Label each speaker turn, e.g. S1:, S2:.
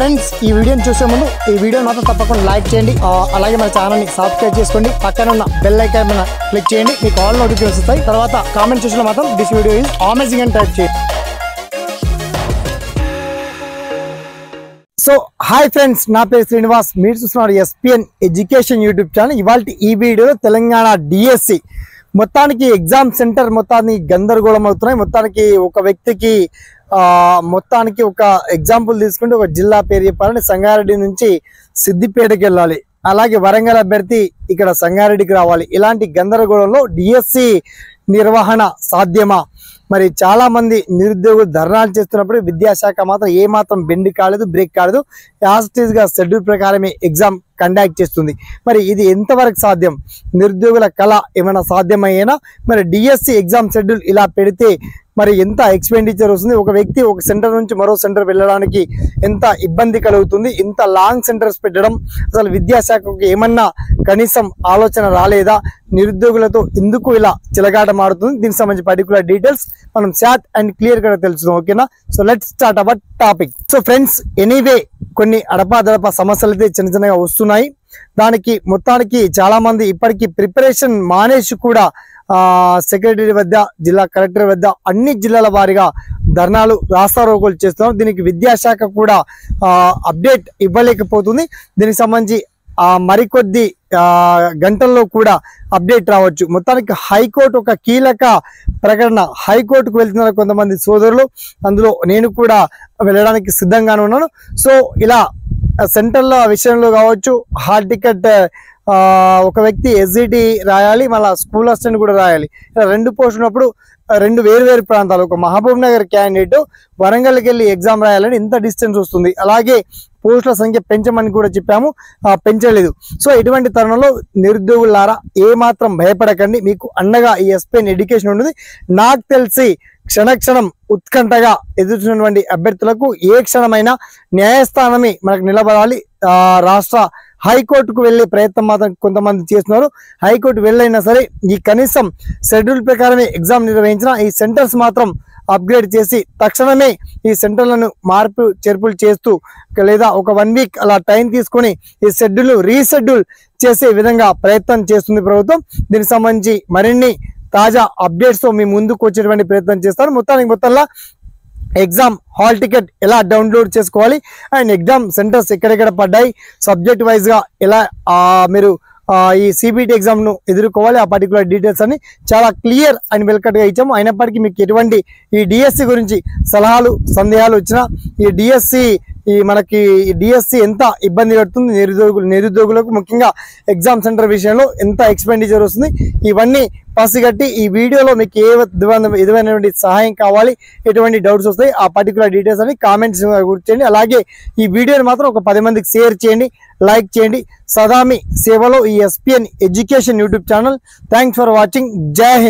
S1: Friends ఈ వీడియోని చూసే ముందు ఈ వీడియోని మాత్రం తప్పకుండా లైక్ చేయండి, అలాగే మన ఛానల్ని సబ్స్క్రైబ్ చేసుకోండి, పక్కన ఉన్న బెల్ ఐకాన్ మీద క్లిక్ చేయండి, మీకు ఆల్ నోటిఫికేషన్స్ వస్తాయి. తర్వాత కామెంట్ సెక్షన్లో మాత్రం దిస్ వీడియో ఈజ్ అమేజింగ్ అని టైప్ చేయండి. సో హాయ్ ఫ్రెండ్స్, నా పేరు శ్రీనివాస్, మీరు చూస్తున్నారు ఎస్పీఎన్ ఎడ్యుకేషన్ యూట్యూబ్ ఛానల్. ఇవాళ ఈ వీడియోలో తెలంగాణ డిఎస్సి మొత్తానికి ఎగ్జామ్ సెంటర్ మొత్తాన్ని గందరగోళం అవుతున్నాయి. మొత్తానికి ఒక వ్యక్తికి మొత్తానికి ఒక ఎగ్జాంపుల్ తీసుకుంటే ఒక జిల్లా పేరు చెప్పాలంటే సంగారెడ్డి నుంచి సిద్దిపేటకి వెళ్ళాలి, అలాగే వరంగల్ అభ్యర్థి ఇక్కడ సంగారెడ్డికి రావాలి. ఇలాంటి గందరగోళంలో డిఎస్సి నిర్వహణ సాధ్యమా? మరి చాలా మంది నిరుద్యోగులు ధర్నాలు చేస్తున్నప్పుడు విద్యాశాఖ మాత్రం ఏమాత్రం బెండ్ కాలేదు, బ్రేక్ కాలేదు. యాజ్ గా షెడ్యూల్ ప్రకారమే ఎగ్జామ్ కండక్ట్ చేస్తుంది. మరి ఇది ఎంతవరకు సాధ్యం? నిరుద్యోగుల కళ ఏమైనా సాధ్యమయ్యేనా? మరి డిఎస్సి ఎగ్జామ్ షెడ్యూల్ ఇలా పెడితే మరి ఎంత ఎక్స్పెండిచర్ వస్తుంది? ఒక వ్యక్తి ఒక సెంటర్ నుంచి మరో సెంటర్ వెళ్ళడానికి ఎంత ఇబ్బంది కలుగుతుంది? ఇంత లాంగ్ సెంటర్స్ పెట్టడం అసలు విద్యాశాఖకు ఏమన్నా కనీసం ఆలోచన రాలేదా? నిరుద్యోగులతో ఎందుకు ఇలా చిలగాట మారుతుంది? దీనికి సంబంధించి పర్టికులర్ డీటెయిల్స్ మనం షార్ట్ అండ్ క్లియర్ గా తెలుసుకుందాం. ఓకేనా? So let's start our topic. So friends, anyway కొన్ని అడపాదడప సమస్యలు అయితే చిన్న చిన్నగా వస్తున్నాయి. దానికి మొత్తానికి చాలా మంది ఇప్పటికీ ప్రిపరేషన్ మానేసి కూడా సెక్రటరీ వద్ద, జిల్లా కలెక్టర్ వద్ద అన్ని జిల్లాల వారీగా ధర్నాలు, రాస్తారోకోలు చేస్తున్నారు. దీనికి విద్యాశాఖ కూడా అప్డేట్ ఇవ్వలేకపోతుంది. దీనికి సంబంధించి మరికొద్ది గంటల్లో కూడా అప్డేట్ రావచ్చు. మొత్తానికి హైకోర్టు ఒక కీలక ప్రకటన, హైకోర్టుకు వెళ్తున్నారు కొంతమంది సోదరులు, అందులో నేను కూడా వెళ్ళడానికి సిద్ధంగానే ఉన్నాను. సో ఇలా సెంటర్ల విషయంలో కావచ్చు, హాల్ టికెట్ ఒక వ్యక్తి ఎస్జిటి రాయాలి, మళ్ళీ స్కూల్ అసిస్టెంట్ కూడా రాయాలి. ఇలా రెండు పోస్టులు ఉన్నప్పుడు రెండు వేరు ప్రాంతాలు, ఒక మహబూబ్ నగర్ క్యాండిడేట్ వరంగల్కి వెళ్ళి ఎగ్జామ్ రాయాలని ఇంత డిస్టెన్స్ వస్తుంది. అలాగే పోస్టుల సంఖ్య పెంచమని కూడా చెప్పాము, పెంచలేదు. సో ఇటువంటి తరుణంలో నిరుద్యోగులారా ఏమాత్రం భయపడకండి, మీకు అండగా ఈ ఎస్పీఎన్ ఎడ్యుకేషన్ ఉంటుంది. నాకు తెలిసి క్షణక్షణం ఉత్కంఠగా ఎదుర్కొన్నటువంటి అభ్యర్థులకు ఏ క్షణమైనా న్యాయస్థానమే మనకు నిలబడాలి. రాష్ట్ర హైకోర్టుకు వెళ్లే ప్రయత్నం మాత్రం కొంతమంది చేస్తున్నారు. హైకోర్టు వెళ్ళైనా సరే ఈ కనీసం షెడ్యూల్ ప్రకారమే ఎగ్జామ్ నిర్వహించిన ఈ సెంటర్స్ మాత్రం అప్గ్రేడ్ చేసి తక్షణమే ఈ సెంటర్లను మార్పు చేర్పులు చేస్తూ లేదా ఒక 1 వీక్ అలా టైం తీసుకొని ఈ షెడ్యూల్ రీషెడ్యూల్ చేసే విధంగా ప్రయత్నం చేస్తుంది ప్రభుత్వం. దీనికి సంబంధించి మరిన్ని తాజా అప్డేట్స్ తో మీ ముందుకు వచ్చేటువంటి ప్రయత్నం చేస్తారు. మొత్తంలో ఎగ్జామ్ హాల్ టికెట్ ఎలా డౌన్లోడ్ చేసుకోవాలి అండ్ ఎగ్జామ్ సెంటర్స్ ఎక్కడెక్కడ పడ్డాయి, సబ్జెక్ట్ వైజ్ గా ఎలా మీరు ఈ సిబిటి ఎగ్జామ్ ను ఎదుర్కోవాలి, ఆ పర్టికులర్ డీటెయిల్స్ అన్ని చాలా క్లియర్ అండ్ వెల్కట్ గా ఇచ్చాము. అయినప్పటికీ మీకు ఎటువంటి ఈ డిఎస్సి గురించి సలహాలు, సందేహాలు వచ్చినా మనకి డిఎస్సి ఎంత ఇబ్బంది పడుతుంది, నిరుద్యోగులకు ముఖ్యంగా ఎగ్జామ్ సెంటర్ విషయంలో ఎంత ఎక్స్పెండిచర్ వస్తుంది, ఇవన్నీ పసిగట్టి ఈ వీడియోలో మీకు ఏ విధమైనటువంటి సహాయం కావాలి, ఎటువంటి డౌట్స్ వస్తాయి, ఆ పర్టికులర్ డీటెయిల్స్ అని కామెంట్స్ గుర్తించండి. అలాగే ఈ వీడియోని మాత్రం ఒక 10 మందికి షేర్ చేయండి, లైక్ చేయండి. సదా మీ సేవలో ఈ SPN education YouTube channel. Thanks for watching. జై హింద్.